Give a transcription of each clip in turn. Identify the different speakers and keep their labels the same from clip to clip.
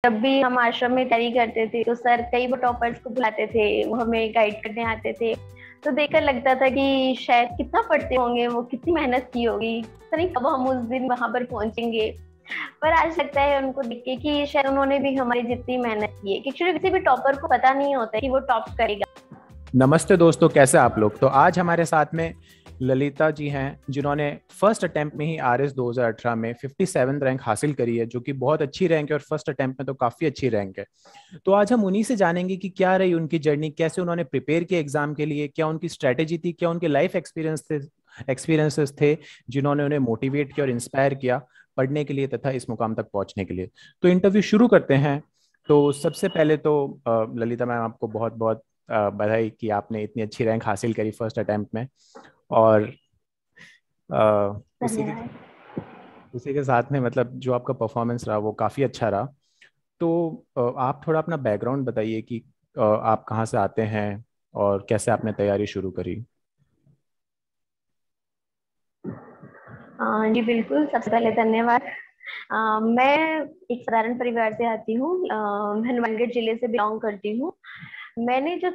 Speaker 1: जब भी हम आश्रम में तैयारी करते थे तो सर कई बार टॉपर्स को बुलाते थे, वो हमें गाइड करने आते थे। तो देखकर लगता था कि शायद कितना पढ़ते होंगे, वो कितनी मेहनत की होगी, पता नहीं कब हम उस दिन वहां पर पहुंचेंगे। पर आज लगता है उनको देख के कि शायद उन्होंने भी हमारी जितनी मेहनत की है, क्योंकि किसी भी टॉपर को पता नहीं होता कि वो टॉप करेगा।
Speaker 2: नमस्ते दोस्तों, कैसे आप लोग। तो आज हमारे साथ में ललिता जी हैं, जिन्होंने फर्स्ट अटेम्प्ट में ही आरएस 2018 में 57 रैंक हासिल करी है, जो कि बहुत अच्छी रैंक है और फर्स्ट अटेम्प्ट में तो काफ़ी अच्छी रैंक है। तो आज हम उन्हीं से जानेंगे कि क्या रही उनकी जर्नी, कैसे उन्होंने प्रिपेयर किया एग्जाम के लिए, क्या उनकी स्ट्रैटेजी थी, क्या उनके लाइफ एक्सपीरियंसेस थे जिन्होंने उन्हें मोटिवेट किया और इंस्पायर किया पढ़ने के लिए तथा इस मुकाम तक पहुंचने के लिए। तो इंटरव्यू शुरू करते हैं। तो सबसे पहले तो ललिता मैम, आपको बहुत बहुत बधाई कि आपने इतनी अच्छी रैंक हासिल करी फर्स्ट अटेम्प्ट में। और अ, उसी के
Speaker 1: धन्यवाद।
Speaker 2: उसी के साथ में मतलब जो आपका परफॉर्मेंस रहा वो काफ़ी अच्छा रहा। तो आप थोड़ा अपना बैकग्राउंड बताइए कि आप कहाँ से आते हैं और कैसे आपने तैयारी शुरू करी।
Speaker 1: जी बिल्कुल, सबसे पहले धन्यवाद। मैं एक साधारण परिवार से आती हूँ। मैं हनुमानगढ़ जिले से बिलोंग करती हूँ। मैंने जो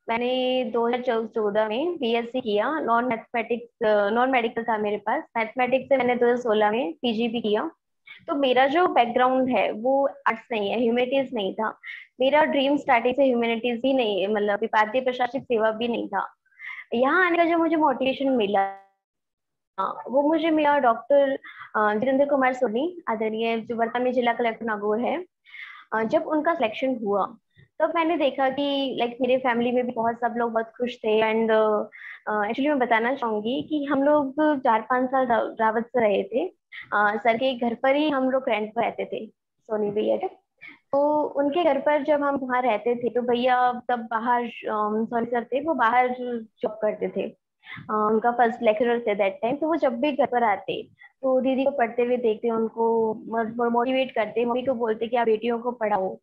Speaker 1: मैंने 2014 में बीएससी किया। नॉन मैथमेटिक्स, नॉन मेडिकल था मेरे पास। मैथमेटिक्स से मैंने 2016 में पीजी भी किया। तो मेरा जो बैकग्राउंड है वो आर्ट्स नहीं है, ह्यूमैनिटीज नहीं था। मेरा ड्रीम स्टार्टिंग से ह्यूमैनिटीज ही नहीं, मतलब भारतीय प्रशासनिक सेवा भी नहीं था। यहाँ आने का जो मुझे मोटिवेशन मिला, वो मुझे मिला डॉक्टर वीरेंद्र कुमार सोनी, आदरणीय, जो वर्तमान में जिला कलेक्टर नागौर है। जब उनका सिलेक्शन हुआ तब मैंने देखा कि लाइक मेरे फैमिली में भी बहुत सब लोग बहुत खुश थे। एंड एक्चुअली मैं बताना चाहूंगी कि हम लोग 4-5 साल रावत से रहे थे। सर के घर पर ही हम लोग रेंट पर रहते थे, सोनी भैया के। तो उनके घर पर जब हम वहाँ रहते थे तो भैया तब बाहर, सॉरी सर थे, वो बाहर जॉब करते थे। उनका फर्स्ट लेक्चरर थे दैट टाइम। तो वो जब भी घर पर आते तो दीदी को पढ़ते हुए देखते, उनको मोटिवेट करते, मम्मी को बोलते कि आप बेटियों को पढ़ाओ।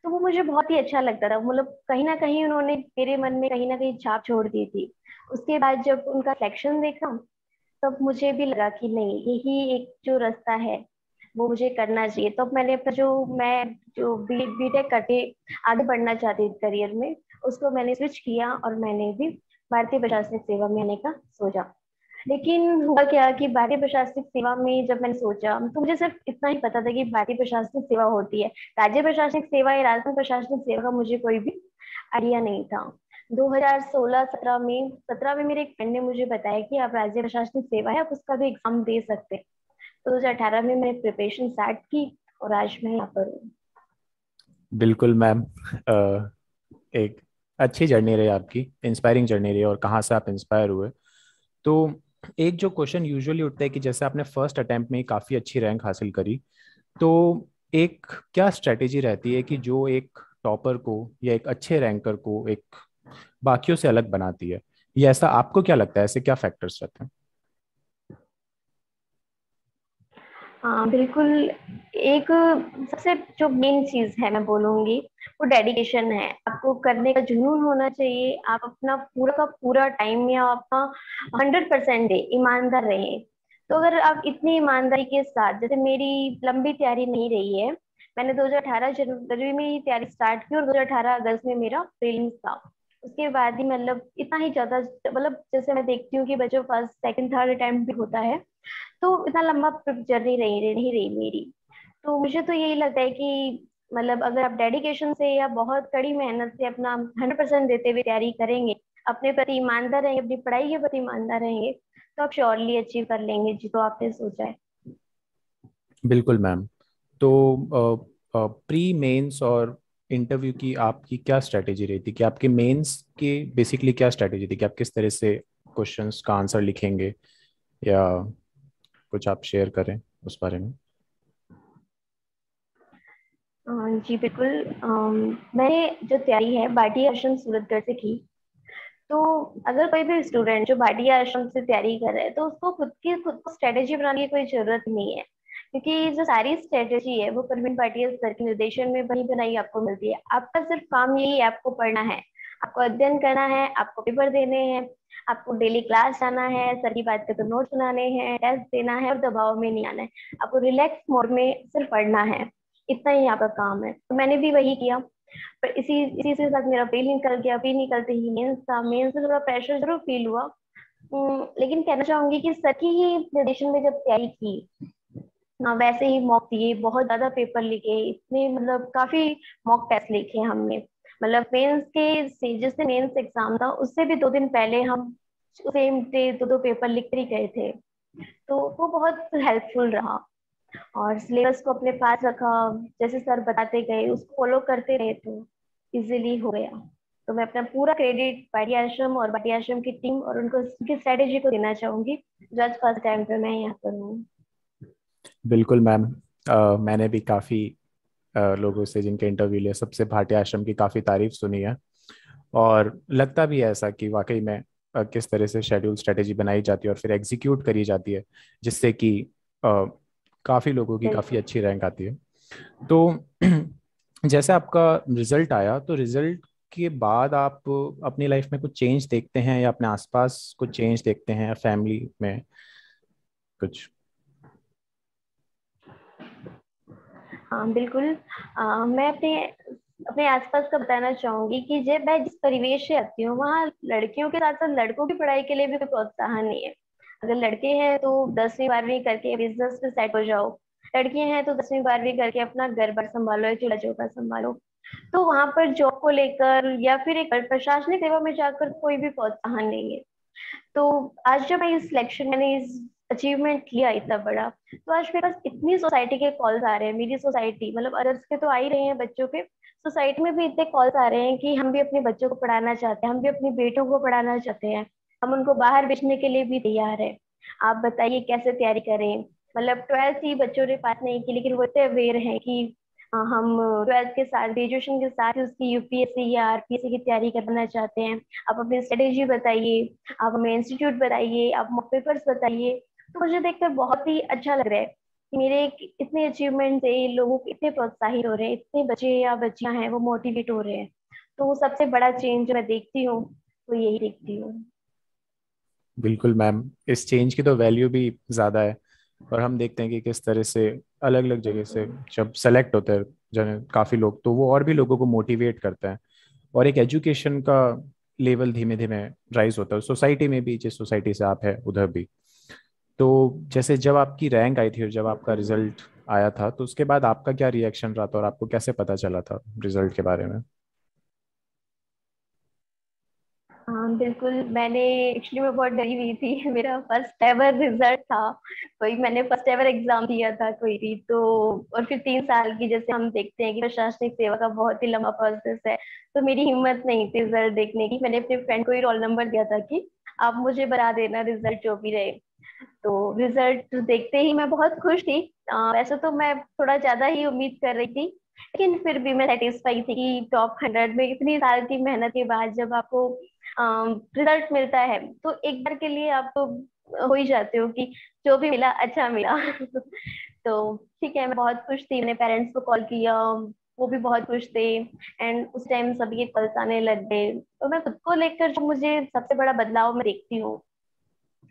Speaker 1: तो वो मुझे बहुत ही अच्छा लगता था। मतलब कहीं ना कहीं उन्होंने मेरे मन में कहीं ना कहीं छाप छोड़ दी थी। उसके बाद जब उनका सिलेक्शन देखा तब मुझे भी लगा कि नहीं, यही एक जो रास्ता है वो मुझे करना चाहिए। तो मैंने अपना जो बीटेक करके आगे बढ़ना चाहती थी करियर में, उसको मैंने स्विच किया और मैंने भी भारतीय प्रशासनिक सेवा में आने का सोचा। लेकिन हुआ क्या कि भारतीय प्रशासनिक सेवा में जब मैंने सोचा तो मुझे सिर्फ इतना ही पता था कि भारतीय प्रशासनिक सेवा होती है। राज्य प्रशासनिक सेवा या राजस्थान प्रशासनिक सेवा का मुझे कोई भी आइडिया नहीं था। 2016-17 में मेरे एक फ्रेंड ने मुझे बताया कि आप राज्य प्रशासनिक सेवा है, आप उसका भी एग्जाम दे सकते हैं। 2018 में मैंने प्रिपरेशन स्टार्ट की और आज मैं यहाँ पर हूँ।
Speaker 2: बिल्कुल मैम। एक अच्छी जर्नी रही आपकी, इंस्पायरिंग जर्नी रही। और कहाँ से आप इंस्पायर हुए। तो एक जो क्वेश्चन यूजुअली उठता है कि जैसे आपने फर्स्ट अटेम्प्ट में ही काफ़ी अच्छी रैंक हासिल करी, तो एक क्या स्ट्रेटेजी रहती है कि जो एक टॉपर को या एक अच्छे रैंकर को एक बाकियों से अलग बनाती है, ये ऐसा आपको क्या लगता है, ऐसे क्या फैक्टर्स रहते हैं।
Speaker 1: हाँ बिल्कुल। एक सबसे जो मेन चीज है मैं बोलूंगी, वो डेडिकेशन है। आपको करने का जुनून होना चाहिए। आप अपना पूरा का पूरा टाइम या अपना 100% दे, ईमानदार रहे। तो अगर आप इतनी ईमानदारी के साथ, जैसे मेरी लंबी तैयारी नहीं रही है, मैंने 2018 जनवरी में ही तैयारी स्टार्ट की और 2018 अगस्त में मेरा प्रीलिम्स था। उसके बाद ही मतलब इतना ही ज्यादा, मतलब जैसे मैं देखती हूँ कि बच्चों फर्स्ट सेकंड थर्ड अटेम्प्ट भी होता है, तो इतना लंबा जर्नी नहीं रही मेरी। तो मुझे तो यही लगता है कि मतलब अगर आप डेडिकेशन से या बहुत कड़ी मेहनत से अपना 100% देते हुए तैयारी करेंगे, अपने प्रति ईमानदार रहेंगे, अपनी पढ़ाई के प्रति ईमानदार रहेंगे, तो आप श्योरली अचीव कर लेंगे जो आपने सोचा है।
Speaker 2: बिल्कुल मैम। तो प्री मेंस और इंटरव्यू की आपकी क्या स्ट्रेटेजी रही थी, कि आपके मेंस की बेसिकली क्या स्ट्रेटेजी थी, कि आप किस तरह से क्वेश्चंस का आंसर लिखेंगे, या कुछ आप शेयर करें उस बारे में।
Speaker 1: जी बिल्कुल। मैंने जो तैयारी है भाटिया आश्रम सूरतगढ़ से की। तो अगर कोई भी स्टूडेंट जो भाटिया आश्रम से तैयारी कर रहा है तो उसको खुद को स्ट्रेटेजी बनाने की कोई जरूरत नहीं है, क्योंकि जो सारी स्ट्रेटेजी है वो प्रवीण भाटिया सर के निर्देशन में बनी बनाई आपको मिलती है। आपका सिर्फ काम यही है, आपको पढ़ना है, आपको अध्ययन करना है, आपको पेपर देने हैं, आपको डेली क्लास जाना है, सर की बात करके नोट्स बनाने हैं, टेस्ट देना है और दबाव में नहीं आना है। आपको रिलैक्स मोड में सिर्फ पढ़ना है। इतना ही आपका काम है। तो मैंने भी वही किया। पर इसी इसी के साथ मेरा प्री निकल गया, प्री निकलते ही मेंस था। मेंस में थोड़ा प्रेशर जरूर फील हुआ। लेकिन कहना चाहूंगी कि सर की ही निर्देशन में जब तैयारी की, हाँ, वैसे ही मॉक दिए, बहुत ज्यादा पेपर लिखे, इतने मतलब काफी मॉक टेस्ट लिखे हमने। मतलब मेंस के से जिससे मेंस एग्जाम था उससे भी 2 दिन पहले हम सेम डे 2 पेपर लिख कर ही गए थे। तो वो बहुत हेल्पफुल रहा। और सिलेबस को अपने पास रखा, जैसे सर बताते गए उसको फॉलो करते रहे तो इजीली हो गया। तो मैं अपना पूरा क्रेडिट पार्टी आश्रम और पार्टी आश्रम की टीम और उनको उनकी स्ट्रेटेजी को देना चाहूंगी, जो आज फर्स्ट टाइम पे मैं यहाँ पर हूँ।
Speaker 2: बिल्कुल मैम। मैंने भी काफ़ी लोगों से जिनके इंटरव्यू लिए सबसे भाटिया आश्रम की काफ़ी तारीफ सुनी है। और लगता भी है ऐसा कि वाकई में किस तरह से शेड्यूल स्ट्रेटेजी बनाई जाती है और फिर एग्जीक्यूट करी जाती है, जिससे कि काफ़ी लोगों की काफ़ी
Speaker 1: बिल्कुल।
Speaker 2: अच्छी रैंक आती है। तो जैसे आपका रिजल्ट आया, तो रिजल्ट के बाद आप अपनी लाइफ में कुछ चेंज देखते हैं या अपने आसपास कुछ चेंज देखते हैं या फैमिली में कुछ?
Speaker 1: हाँ बिल्कुल। मैं अपने अपने आसपास का बताना चाहूंगी कि जब मैं जिस परिवेश से आती हूँ वहाँ लड़कियों के साथ साथ लड़कों की पढ़ाई के लिए भी कोई प्रोत्साहन नहीं है। अगर लड़के हैं तो 10वीं 12वीं करके बिजनेस पे सेट हो जाओ, लड़कियां हैं तो 10वीं 12वीं करके अपना घर बार संभालो या चूल्हा चौका संभालो। तो वहां पर जॉब को लेकर या फिर एक प्रशासनिक सेवा में जाकर कोई भी प्रोत्साहन नहीं है। तो आज जब मैं इस सिलेक्शन मैंने इस अचीवमेंट किया इतना बड़ा, तो आज मेरे पास इतनी सोसाइटी के कॉल्स आ रहे हैं। मेरी सोसाइटी मतलब अदर्स के तो आ ही रहे हैं बच्चों के, सोसाइटी में भी इतने कॉल्स आ रहे हैं कि हम भी अपने बच्चों को पढ़ाना चाहते हैं, हम भी अपने बेटों को पढ़ाना चाहते हैं, हम उनको बाहर भेजने के लिए भी तैयार है। आप बताइए कैसे तैयारी करें। मतलब 12th ही बच्चों ने पास नहीं की, लेकिन वो इतने अवेयर हैं कि हम 12th के साथ ग्रेजुएशन के साथ ही उसकी यूपीएससी या आरपीएससी की तैयारी करना चाहते हैं। आप अपनी स्ट्रेटेजी बताइए, आप हमें इंस्टीट्यूट बताइए, आप मॉक पेपर्स बताइए। तो मुझे देखकर बहुत ही अच्छा लग रहा है कि मेरे इतने अचीवमेंट से लोग इतने प्रोत्साहित हो रहे हैं, इतने बच्चे या बच्चियां हैं वो मोटिवेट हो रहे हैं। तो वो सबसे बड़ा चेंज जो मैं देखती हूँ तो यही देखती हूँ।
Speaker 2: बिल्कुल मैम, इस चेंज की तो वैल्यू भी ज़्यादा है। और हम देखते हैं कि किस तरह से अलग अलग जगह से
Speaker 1: बिल्कुल।
Speaker 2: जब सेलेक्ट होते हैं जन काफ़ी लोग, तो वो और भी लोगों को मोटिवेट करते हैं। और एक एजुकेशन का लेवल धीमे धीमे राइज होता है सोसाइटी में भी, जिस सोसाइटी से आप है उधर भी। तो जैसे जब आपकी रैंक आई थी और जब आपका रिजल्ट आया था, तो उसके बाद आपका क्या रिएक्शन रहा था और आपको कैसे पता चला था रिजल्ट के बारे में?
Speaker 1: हाँ बिल्कुल। मैंने एक्चुअली मैं बहुत डरी हुई थी मेरा फर्स्ट एवर रिजल्ट था, कोई मैंने फर्स्ट एवर एग्जाम दिया था कोई भी तो। और फिर 3 साल की, जैसे हम देखते हैं कि प्रशासनिक सेवा का बहुत ही लंबा प्रोसेस है, तो मेरी हिम्मत नहीं थी रिजल्ट देखने की। मैंने अपने फ्रेंड को ही रोल नंबर दिया था कि आप मुझे बता देना रिजल्ट जो भी रहे। तो रिजल्ट देखते ही मैं बहुत खुश थी। वैसे तो मैं थोड़ा ज्यादा ही उम्मीद कर रही थी, लेकिन फिर भी मैं सेटिस्फाई थी कि टॉप 100 में इतनी साल की मेहनत के बाद जब आपको रिजल्ट मिलता है तो एक बार के लिए आप तो हो ही जाते हो कि जो भी मिला अच्छा मिला। तो ठीक है, मैं बहुत खुश थी। मैंने पेरेंट्स को कॉल किया, वो भी बहुत खुश थे। एंड उस टाइम सभी के कॉल्स आने लग गए। तो मैं खुद को लेकर जो मुझे सबसे बड़ा बदलाव मैं देखती हूँ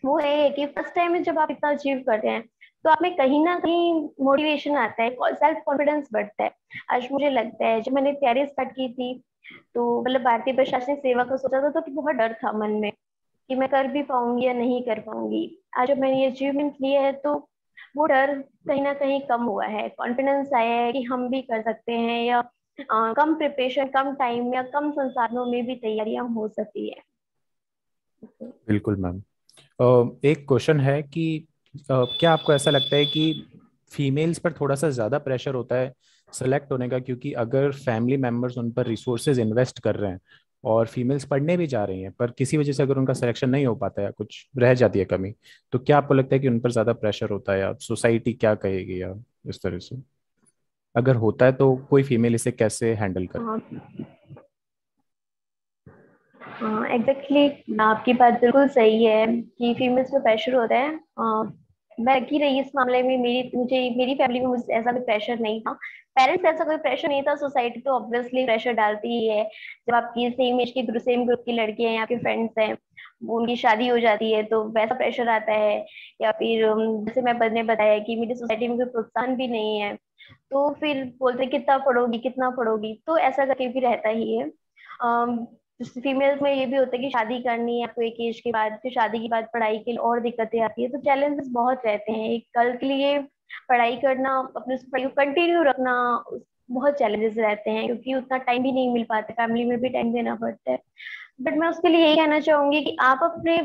Speaker 1: वो है कि फर्स्ट टाइम में जब आप इतना अचीव करते हैं तो आप में कहीं ना कहीं मोटिवेशन आता है, सेल्फ कॉन्फिडेंस बढ़ता है। आज मुझे लगता है जब मैंने तैयारी स्टार्ट की थी तो मतलब भारतीय प्रशासनिक सेवा का सोचा था तो बहुत डर था मन में कि मैं कर भी पाऊंगी या नहीं कर पाऊंगी। आज जब मैंने ये अचीवमेंट लिया है तो वो डर कहीं ना कहीं कम हुआ है, कॉन्फिडेंस आया है कि हम भी कर सकते हैं, या कम प्रिपरेशन, कम टाइम या कम संसाधनों में भी तैयारियां हो सकती है।
Speaker 2: बिल्कुल मैम। एक क्वेश्चन है कि क्या आपको ऐसा लगता है कि फीमेल्स पर थोड़ा सा ज़्यादा प्रेशर होता है सेलेक्ट होने का, क्योंकि अगर फैमिली मेम्बर्स उन पर रिसोर्सेज इन्वेस्ट कर रहे हैं और फीमेल्स पढ़ने भी जा रही हैं, पर किसी वजह से अगर उनका सिलेक्शन नहीं हो पाता है, कुछ रह जाती है कमी, तो क्या आपको लगता है कि उन पर ज़्यादा प्रेशर होता है या सोसाइटी क्या कहेगी या इस तरह से? अगर होता है तो कोई फीमेल इसे कैसे हैंडल करे?
Speaker 1: हाँ हाँ एग्जैक्टली, आपकी बात बिल्कुल सही है कि फीमेल्स पे प्रेशर होता है। मैं लकी रही इस मामले में, मेरी फैमिली में मुझे ऐसा कोई प्रेशर नहीं था। पेरेंट्स ऐसा कोई प्रेशर नहीं था, सोसाइटी तो ऑब्वियसली प्रेशर डालती ही है। जब आपकी सेम ग्रुप की लड़कियां हैं, आपके फ्रेंड्स हैं, उनकी शादी हो जाती है तो वैसा प्रेशर आता है। या फिर जैसे मैं बताया कि मेरी सोसाइटी में कोई प्रोत्साहन भी नहीं है, तो फिर बोलते हैं, कितना पढ़ोगी कितना पढ़ोगी, तो ऐसा करके भी रहता ही है। फीमेल्स में ये भी होता है कि शादी करनी है आपको एक एज के बाद, फिर शादी के बाद पढ़ाई के लिए और दिक्कतें आती है, तो चैलेंजेस बहुत रहते हैं। एक कल के लिए पढ़ाई करना, अपने उस पढ़ाई को कंटिन्यू रखना, बहुत चैलेंजेस रहते हैं, क्योंकि उतना टाइम भी नहीं मिल पाता, फैमिली में भी टाइम देना पड़ता है। बट मैं उसके लिए यही कहना चाहूंगी कि आप अपने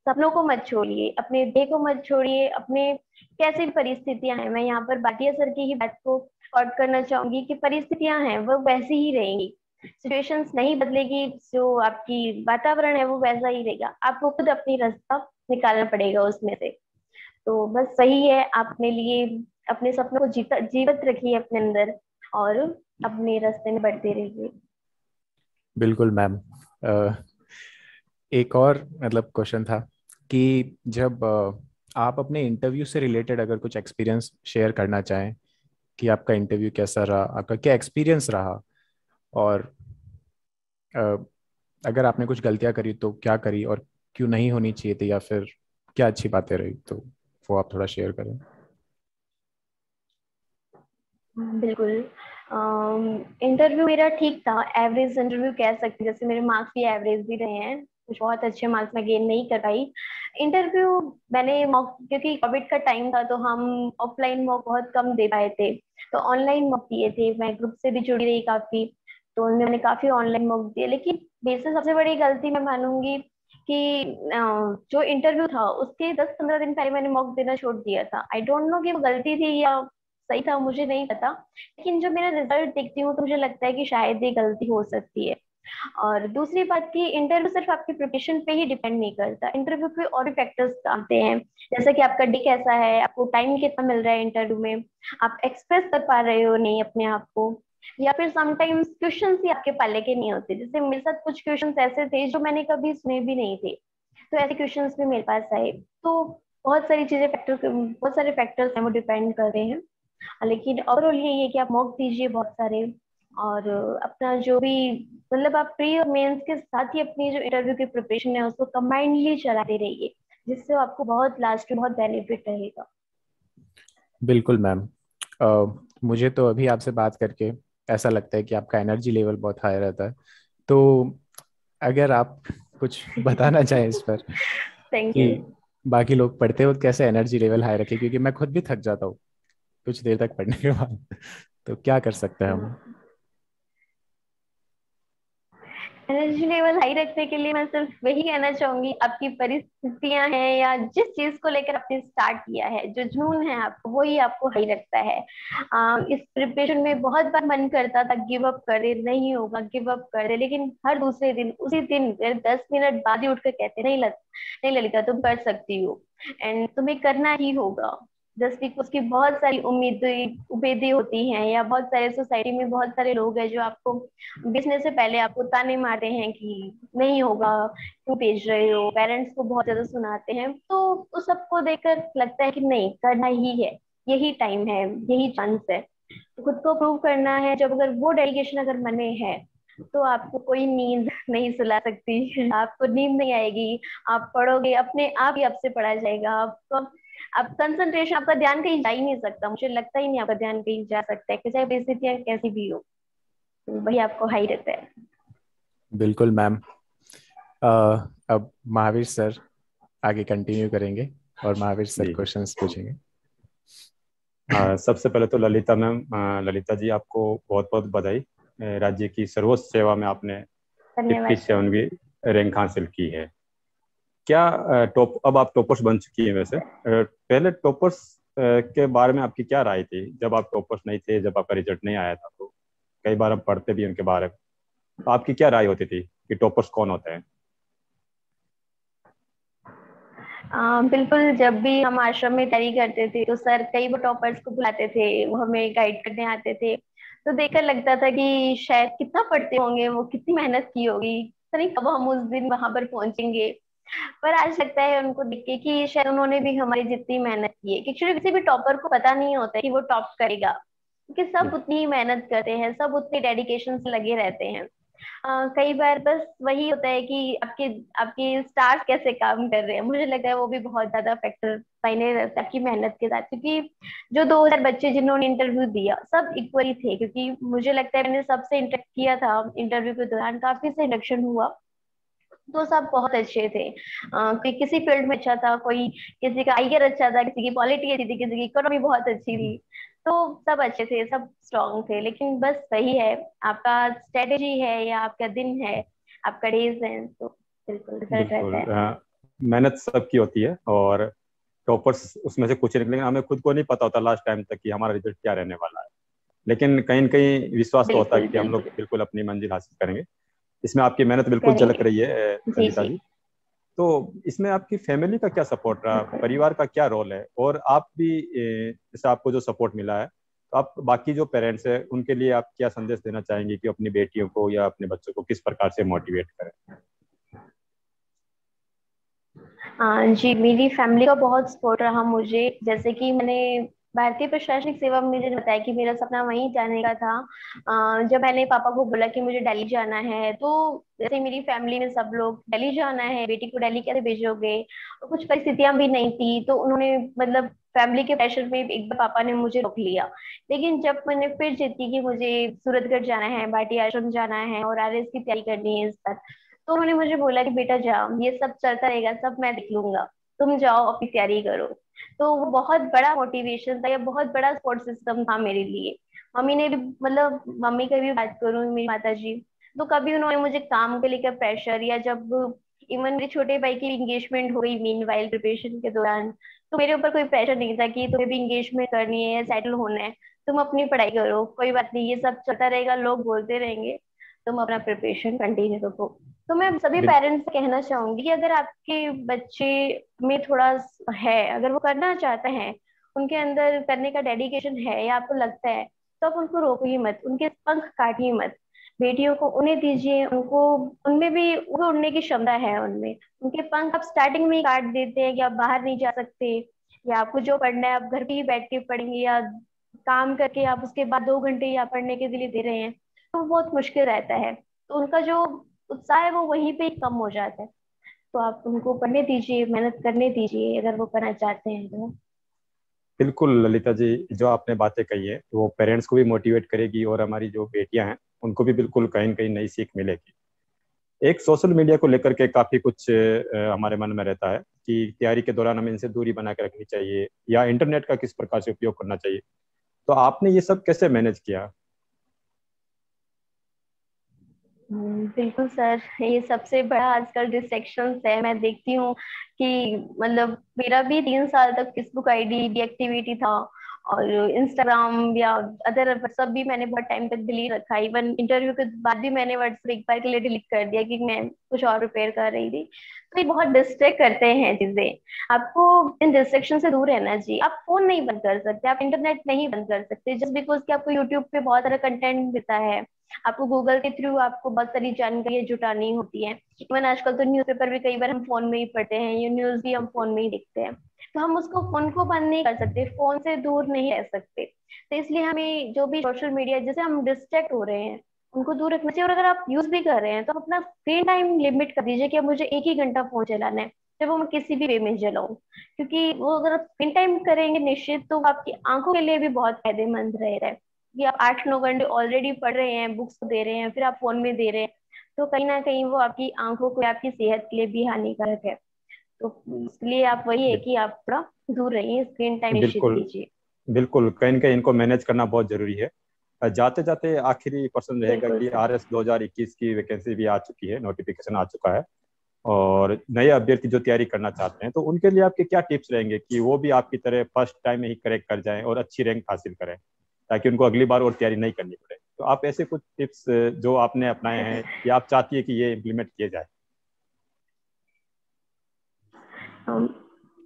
Speaker 1: सपनों को मत छोड़िए, अपने ध्येय को मत छोड़िए, अपने कैसी भी परिस्थितियां हैं, मैं यहाँ पर भाटिया सर की ही बात को कोट करना चाहूंगी कि परिस्थितियां हैं वो वैसी ही रहेंगी, सिचुएशंस नहीं बदलेगी, जो आपकी वातावरण है वो वैसा ही रहेगा, आपको खुद अपनी रास्ता निकालना पड़ेगा उसमें से। तो बस वही है, अपने लिए अपने सपनों को जीवित रखिए अपने अंदर, और अपने रास्ते में बढ़ते रहिए।
Speaker 2: बिल्कुल मैम। एक और मतलब क्वेश्चन था कि जब आप अपने इंटरव्यू से रिलेटेड अगर कुछ एक्सपीरियंस शेयर करना चाहें कि आपका इंटरव्यू कैसा रहा, आपका क्या एक्सपीरियंस रहा, और अ, अगर आपने कुछ गलतियां करी तो क्या करी और क्यों नहीं होनी चाहिए थी, या फिर क्या अच्छी बातें रही, तो वो आप थोड़ा शेयर करें।
Speaker 1: बिल्कुल। इंटरव्यू मेरा ठीक था, एवरेज इंटरव्यू कह सकते हैं, जैसे मेरे मार्क्स भी एवरेज भी रहे हैं, कुछ बहुत अच्छे मार्क्स मैं गेन नहीं कर पाई। इंटरव्यू मैंने मॉक, क्योंकि कोविड का टाइम था तो हम ऑफलाइन मॉक बहुत कम दे पाए थे, तो ऑनलाइन मॉक दिए थे। मैं ग्रुप से भी जुड़ी रही काफी, तो उनमें मैंने काफी ऑनलाइन मॉक दिए। लेकिन बेसिस सबसे बड़ी गलती मैं मानूंगी कि जो इंटरव्यू था उसके 10-15 दिन पहले मैंने मॉक देना छोड़ दिया था। आई डोंट नो कि वो गलती थी या सही था, मुझे नहीं पता, लेकिन जब मेरा रिजल्ट देखती हूँ तो मुझे लगता है कि शायद ये गलती हो सकती है। और दूसरी बात की, इंटरव्यू सिर्फ आपकी प्रिपरेशन पे ही डिपेंड नहीं करता, इंटरव्यू पे और भी फैक्टर्स आते हैं, जैसे कि आपका डे कैसा है, आपको टाइम कितना मिल रहा है इंटरव्यू में, आप एक्सप्रेस कर पा रहे हो नहीं अपने आप को, या फिर समटाइम्स क्वेश्चंस ही आपके पाले के नहीं होते। जैसे मेरे साथ कुछ क्वेश्चंस ऐसे थे जो मैंने कभी सुने भी नहीं थे, तो ऐसे क्वेश्चंस भी मेरे पास आए। तो बहुत सारे फैक्टर्स हैं, वो डिपेंड कर रहे हैं। लेकिन ओवरऑल यही है कि आप मॉक दीजिए बहुत सारे, और अपना जो भी, मतलब आप प्री और मेंस के साथ ही अपनी जो इंटरव्यू की प्रिपरेशन है उसको कंबाइंडली चलाते रहिए, जिससे आपको बहुत लास्ट में बहुत बेनिफिट रहेगा।
Speaker 2: बिल्कुल मैम। मुझे तो अभी आपसे बात करके ऐसा लगता है कि आपका एनर्जी लेवल बहुत हाई रहता है। तो अगर आप कुछ बताना चाहें इस पर
Speaker 1: थैंक यू।
Speaker 2: कि बाकी लोग पढ़ते वक्त कैसे एनर्जी लेवल हाई रखें, क्योंकि मैं खुद भी थक जाता हूँ कुछ देर तक पढ़ने के बाद। तो क्या कर सकते हैं हम।
Speaker 1: एनर्जी लेवल हाई रखने के लिए मैं सिर्फ वही कहना चाहूंगी, आपकी परिस्थितियां हैं या जिस चीज को लेकर आपने स्टार्ट किया है, जो जुनून है आपको, वही आपको हाई रखता है। इस प्रिपरेशन में बहुत बार मन करता था गिव अप कर दे, नहीं होगा गिव अप कर दे, लेकिन हर दूसरे दिन उसी दिन 10 मिनट बाद ही उठकर कहते नहीं ललिता तुम कर सकती हो, एंड तुम्हें करना ही होगा। जस्ट बिकॉज की बहुत सारी उम्मीदें होती हैं, या बहुत सारे सोसाइटी में बहुत सारे लोग हैं जो आपको बेचने से पहले आपको ताने मारते हैं कि नहीं होगा, क्यों भेज रहे हो, पेरेंट्स को बहुत ज्यादा सुनाते हैं, तो उस सबको देखकर लगता है कि नहीं, करना ही है, यही टाइम है, यही चांस है, तो खुद को प्रूव करना है। जब अगर वो डेडिकेशन अगर मन में है, तो आपको कोई नींद नहीं सुला सकती, आपको नींद नहीं आएगी, आप पढ़ोगे, अपने आप ही आपसे पढ़ा जाएगा, आपको आप कंसंट्रेशन, आपका ध्यान कहीं जा ही नहीं सकता, मुझे लगता ही नहीं आपका ध्यान कहीं जा सकता है, कि चाहे परिस्थितियां कैसी भी हो, तो वही आपको हाई रहता है।
Speaker 2: बिल्कुल मैम। अब महावीर सर आगे कंटिन्यू करेंगे और महावीर सर
Speaker 3: जी।
Speaker 2: क्वेश्चंस पूछेंगे।
Speaker 3: सबसे पहले तो ललिता मैम, ललिता जी आपको बहुत बहुत बधाई। राज्य की सर्वोच्च सेवा में आपने
Speaker 1: धन्यवाद सर।
Speaker 3: 57वीं रैंक हासिल की है। क्या टॉप अब आप टॉपर्स बन चुकी हैं वैसे, पहले टॉपर्स के बारे में आपकी क्या राय थी जब आप टॉपर्स नहीं थे, जब आपका रिजल्ट नहीं आया था? तो कई बार हम पढ़ते भी हैं उनके बारे में, तो आपकी क्या राय होती थी कि टॉपर्स कौन होते हैं?
Speaker 1: बिल्कुल, जब भी हम आश्रम में तैयारी करते थे तो सर कई बार टॉपर्स को बुलाते थे, वो हमें गाइड करने आते थे, तो देखकर लगता था कि शायद कितना पढ़ते होंगे वो, कितनी मेहनत की होगी, पता नहीं कब हम उस दिन वहां पर पहुंचेंगे। पर आज लगता है उनको देख के कि शायद उन्होंने भी हमारी जितनी मेहनत की है, क्योंकि किसी भी टॉपर को पता नहीं होता है कि वो टॉप करेगा, क्योंकि सब उतनी ही मेहनत करते हैं, सब उतने डेडिकेशन से लगे रहते हैं। कई बार बस वही होता है कि आपके आपके स्टार्स कैसे काम कर रहे हैं, मुझे लगता है वो भी बहुत ज्यादा फैक्टर मायने रखता है आपकी मेहनत के साथ। क्योंकि जो 2000 बच्चे जिन्होंने इंटरव्यू दिया सब इक्वली थे, क्योंकि मुझे लगता है मैंने सबसे इंटरेक्ट किया था इंटरव्यू के दौरान, काफी से इंडक्शन हुआ, तो सब बहुत अच्छे थे। कोई किसी फील्ड में अच्छा था, कोई किसी का आईआर अच्छा था, किसी की पॉलिटी अच्छी थी, किसी की इकोनॉमी बहुत अच्छी थी। तो सब अच्छे थे, सब स्ट्रांग थे, लेकिन बस वही है, आपका स्ट्रेटेजी है या आपका दिन है, आपका डेज है, तो बिल्कुल डिफरेंट रहता
Speaker 3: बिल्कुल
Speaker 1: है।
Speaker 3: मेहनत सबकी होती है, और टॉपर्स उसमें से कुछ निकलेंगे। हमें खुद को नहीं पता होता लास्ट टाइम तक कि हमारा रिजल्ट क्या रहने वाला है, लेकिन कहीं न कहीं विश्वास तो होता है
Speaker 1: बिल्कुल
Speaker 3: कि हम लोग
Speaker 1: बिल्कुल
Speaker 3: बिल्कुल अपनी मंजिल हासिल करेंगे। इसमें आपकी मेहनत बिल्कुल झलक
Speaker 1: करेंगे।
Speaker 3: रही है
Speaker 1: जी
Speaker 3: ललिता
Speaker 1: जी।
Speaker 3: जी। तो इसमें आपकी फैमिली का क्या सपोर्ट रहा,
Speaker 1: बिल्कुल।
Speaker 3: परिवार का क्या रोल है, और आप भी जैसे आपको जो सपोर्ट मिला है, तो आप बाकी जो पेरेंट्स हैं उनके लिए आप क्या संदेश देना चाहेंगे कि अपनी बेटियों को या अपने बच्चों को किस प्रकार से मोटिवेट करें?
Speaker 1: हाँ जी, मेरी फैमिली का बहुत सपोर्ट रहा मुझे। जैसे कि मैंने भारतीय प्रशासनिक सेवा में मुझे बताया कि मेरा सपना वहीं जाने का था। जब मैंने पापा को बोला कि मुझे दिल्ली जाना है, तो जैसे मेरी फैमिली में सब लोग दिल्ली जाना है, बेटी को दिल्ली कैसे भेजोगे, और कुछ परिस्थितियां भी नहीं थी, तो उन्होंने मतलब फैमिली के प्रेशर में एक बार पापा ने मुझे रोक लिया। लेकिन जब मैंने फिर जिद की कि मुझे सूरतगढ़ जाना है, भाटी आश्रम जाना है और आरएस की तैयारी करनी है इस बार, तो उन्होंने मुझे बोला कि बेटा जाओ, ये सब चलता रहेगा, सब मैं देख लूंगा, तुम जाओ अपनी तैयारी करो। तो वो बहुत बड़ा मोटिवेशन था, या बहुत बड़ा सपोर्ट सिस्टम था मेरे लिए। मम्मी ने भी मतलब मम्मी की भी बात करूं, मेरी माता जी, तो कभी उन्होंने मुझे काम को लेकर प्रेशर, या जब इवन मेरे छोटे भाई की एंगेजमेंट हो गई मीन वाइल प्रिपरेशन के दौरान, तो मेरे ऊपर कोई प्रेशर नहीं था कि तुम्हें भी एंगेजमेंट करनी है, सेटल होना है, तुम अपनी पढ़ाई करो, कोई बात नहीं, ये सब चलता रहेगा, लोग बोलते रहेंगे, तुम अपना प्रिपरेशन कंटिन्यू रखो। तो मैं सभी
Speaker 3: बिल,
Speaker 1: पेरेंट्स से कहना चाहूंगी कि अगर आपके बच्चे में थोड़ा है, अगर वो करना चाहते हैं, उनके अंदर करने का डेडिकेशन है, या आपको लगता है, तो आप उनको रोको ही मत, उनके पंख काटिए मत। बेटियों को उन्हें दीजिए, उनको उनमें भी वो उड़ने की क्षमता है उनमें। उनके पंख आप स्टार्टिंग में ही काट देते हैं कि आप बाहर नहीं जा सकते, या आपको जो पढ़ना है आप घर पे ही बैठ के पढ़ेंगे, या काम करके आप उसके बाद 2 घंटे या पढ़ने के लिए दे रहे हैं, तो बहुत मुश्किल रहता है। तो उनका जो उत्साह है वो वहीं पे ही कम हो जाता है। तो आप उनको पढ़ने दीजिए, मेहनत करने दीजिए, अगर वो करना चाहते हैं तो।
Speaker 3: बिल्कुल ललिता जी, जो आपने बातें कही है वो पेरेंट्स को भी मोटिवेट करेगी, और हमारी जो बेटियां हैं उनको भी बिल्कुल कहीं न कहीं नई सीख मिलेगी। एक सोशल मीडिया को लेकर के काफी कुछ हमारे मन में रहता है कि तैयारी के दौरान हमें इनसे दूरी बना के रखनी चाहिए, या इंटरनेट का किस प्रकार से उपयोग करना चाहिए। तो आपने ये सब कैसे मैनेज किया?
Speaker 1: बिल्कुल सर, ये सबसे बड़ा आजकल डिस्ट्रैक्शन है। मैं देखती हूँ कि मतलब मेरा भी 3 साल तक फेसबुक आईडी डीएक्टिविटी था, और इंस्टाग्राम या अदर व्हाट्सएप भी मैंने बहुत टाइम तक डिलीट रखा। इवन इंटरव्यू के बाद भी मैंने व्हाट्सएप एक बार के लिए डिलीट कर दिया, कि मैं कुछ और प्रिपेयर कर रही थी। तो ये बहुत डिस्ट्रैक्ट करते हैं चीजें। आपको इन डिस्ट्रैक्शन से दूर रहना चाहिए। आप फोन नहीं बंद कर सकते, आप इंटरनेट नहीं बंद कर सकते, जस्ट बिकॉज कि आपको यूट्यूब पे बहुत सारा कंटेंट मिलता है, आपको गूगल के थ्रू आपको बहुत सारी जानकारियां जुटानी होती है। इवन आजकल तो न्यूज़पेपर भी कई बार हम फोन में ही पढ़ते हैं, ये न्यूज भी हम फोन में ही देखते हैं। तो हम उसको फोन को बंद नहीं कर सकते, फोन से दूर नहीं रह सकते। तो इसलिए हमें जो भी सोशल मीडिया जैसे हम डिस्ट्रैक्ट हो रहे हैं, उनको दूर रखना चाहिए। और अगर आप यूज भी कर रहे हैं, तो अपना स्क्रीन टाइम लिमिट कर दीजिए कि अब मुझे 1 ही घंटा फोन चलाना है, चाहे वो मैं किसी भी वे में चलाऊं। क्योंकि वो अगर आप स्क्रीन टाइम करेंगे निश्चित, तो वो आपकी आंखों के लिए भी बहुत फायदेमंद रहेगा। कि आप 8-9 घंटे ऑलरेडी पढ़ रहे हैं, बुक्स दे रहे हैं, फिर आप फोन में दे रहे हैं, तो कहीं ना कहीं वो आपकी आंखों को, आपकी सेहत के लिए भी हानिकारक है। तो इसलिए आप वही है
Speaker 3: बिल-
Speaker 1: कि आप थोड़ा दूर रहिए, स्क्रीन टाइम निश्चित
Speaker 3: बिल्कुल
Speaker 1: कीजिए।
Speaker 3: बिल्कुल, कहीं न कहीं इनको मैनेज करना बहुत जरूरी है। जाते जाते आखिरी प्रश्न रहेगा
Speaker 1: बिल्कुल
Speaker 3: कि
Speaker 1: सर।
Speaker 3: RS 2021 की वैकेंसी भी आ चुकी है, नोटिफिकेशन आ चुका है, और नए अभ्यर्थी जो तैयारी करना चाहते हैं, तो उनके लिए आपके क्या टिप्स रहेंगे कि वो भी आपकी तरह फर्स्ट टाइम में ही क्रैक कर जाएं और अच्छी रैंक हासिल करें, ताकि उनको अगली बार और तैयारी नहीं करनी पड़े। तो आप ऐसे कुछ टिप्स जो आपने अपनाए हैं या आप चाहती है कि ये इम्प्लीमेंट किए जाए?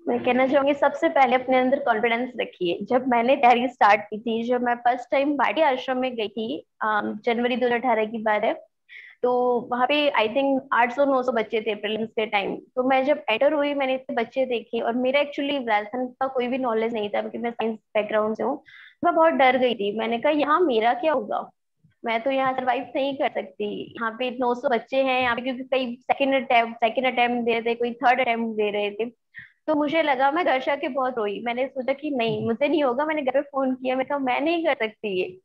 Speaker 1: मैं कहना चाहूंगी सबसे पहले अपने अंदर कॉन्फिडेंस रखिए। जब मैंने तैयारी स्टार्ट की थी, जब मैं फर्स्ट टाइम भाटी आश्रम में गई थी, जनवरी 2018 की बात है, तो वहाँ पे आई थिंक 800-900 बच्चे थे प्रीलिम्स के टाइम। तो मैं जब एंटर हुई मैंने इतने बच्चे देखे, और मेरा एक्चुअली राजस्थान का कोई भी नॉलेज नहीं था क्योंकि मैं साइंस बैकग्राउंड से हूँ। मैं बहुत डर गई थी, मैंने कहा यहाँ मेरा क्या होगा, मैं तो यहाँ सरवाइव नहीं कर सकती। यहाँ पे 900 बच्चे हैं यहाँ पे, क्योंकि कई सेकंड अटेम्प्ट दे रहे थे, कोई थर्ड अटेम्प्ट दे रहे थे। तो मुझे लगा, मैं घर जाके बहुत रोई, मैंने सोचा कि नहीं मुझसे नहीं होगा। मैंने घर पे फोन किया, मैं कहा मैं नहीं कर सकती ये।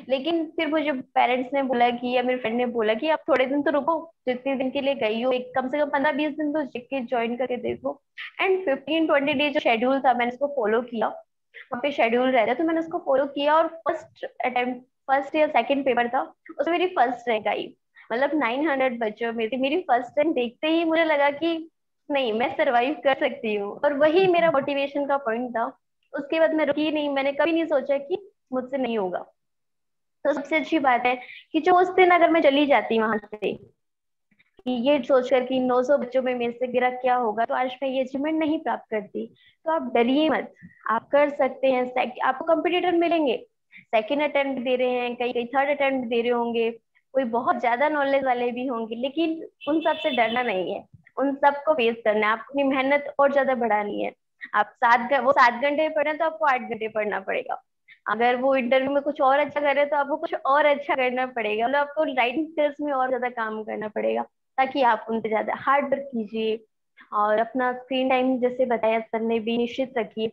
Speaker 1: लेकिन फिर मुझे पेरेंट्स ने बोला कि, या मेरे फ्रेंड ने बोला कि आप थोड़े दिन तो रुको, जितने दिन के लिए गई हो, एक कम से कम 15-20 दिन तो के ज्वाइन करके देखो। एंड 15-20 डेज जो शेड्यूल था मैंने उसको फॉलो किया। वहाँ पे शेड्यूल रहता, तो मैंने उसको फॉलो किया, और फर्स्ट या सेकंड पेपर था, उसमें मेरी फर्स्ट रैंक आई। मतलब 900 बच्चों में थी, मेरी फर्स्ट रैंक देखते ही मुझे लगा कि नहीं, मैं सरवाइव कर सकती हूँ, और वही मेरा मोटिवेशन का पॉइंट था। उसके बाद मैं रुकी नहीं, मैंने कभी नहीं सोचा कि मुझसे नहीं होगा। तो सबसे अच्छी बात है कि जो उस दिन अगर मैं चली जाती वहां से, कि ये सोचकर कि 900 बच्चों में मेरे से गिरा क्या होगा, तो आज मैं ये अचीवमेंट नहीं प्राप्त करती। तो आप डरिए मत, आप कर सकते हैं। आपको कंपटीटर मिलेंगे, सेकंड अटेम्प्ट दे रहे हैं, कई कई थर्ड अटेम्प्ट दे रहे होंगे, कोई बहुत ज्यादा नॉलेज वाले भी होंगे, लेकिन उन सब से डरना नहीं है, उन सबको फेस करना है। आपको अपनी मेहनत और ज्यादा बढ़ानी है। आप वो 7 घंटे पढ़े तो आपको 8 घंटे पढ़ना पड़ेगा। अगर वो इंटरव्यू में कुछ और अच्छा कर रहे हैं तो आपको कुछ और अच्छा करना पड़ेगा, मतलब आपको राइटिंग स्किल्स में और ज्यादा काम करना पड़ेगा, ताकि आप उनसे ज्यादा हार्ड वर्क कीजिए। और अपना स्क्रीन टाइम जैसे बताया सर ने भी निश्चित रखिए,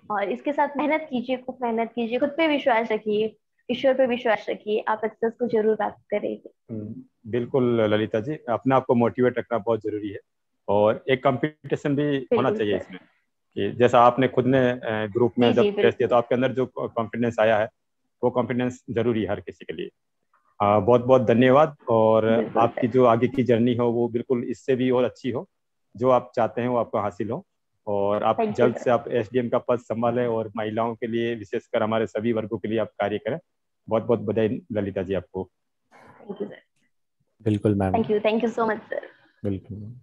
Speaker 1: और इसके साथ मेहनत कीजिए, खूब मेहनत कीजिए, खुद पे विश्वास रखिए, ईश्वर पे विश्वास रखिए, आप सक्सेस को जरूर प्राप्त करेंगे।
Speaker 3: बिल्कुल ललिता जी, अपने आप को मोटिवेट रखना बहुत जरूरी है, और एक कंपटीशन भी होना
Speaker 1: बिल्कुल
Speaker 3: चाहिए
Speaker 1: सर।
Speaker 3: इसमें, कि जैसा आपने खुद ने ग्रुप में
Speaker 1: जी
Speaker 3: जब
Speaker 1: जी
Speaker 3: टेस्ट दिया तो
Speaker 1: बिल्कुल।
Speaker 3: आपके अंदर जो कॉन्फिडेंस आया है, वो कॉन्फिडेंस जरूरी है हर किसी के लिए। बहुत बहुत धन्यवाद, और
Speaker 1: बिल्कुल
Speaker 3: आपकी
Speaker 1: सर।
Speaker 3: जो आगे की जर्नी हो वो बिल्कुल इससे भी और अच्छी हो, जो आप चाहते हैं वो आपको हासिल हो, और आप
Speaker 1: थैंक यू
Speaker 3: जल्द
Speaker 1: सर।
Speaker 3: से आप एसडीएम का पद संभालें, और महिलाओं के लिए विशेषकर हमारे सभी वर्गों के लिए आप कार्य करें। बहुत बहुत बधाई ललिता जी आपको।
Speaker 1: Thank you sir.
Speaker 2: बिल्कुल ma'am.
Speaker 1: Thank you so much sir.
Speaker 2: बिल्कुल।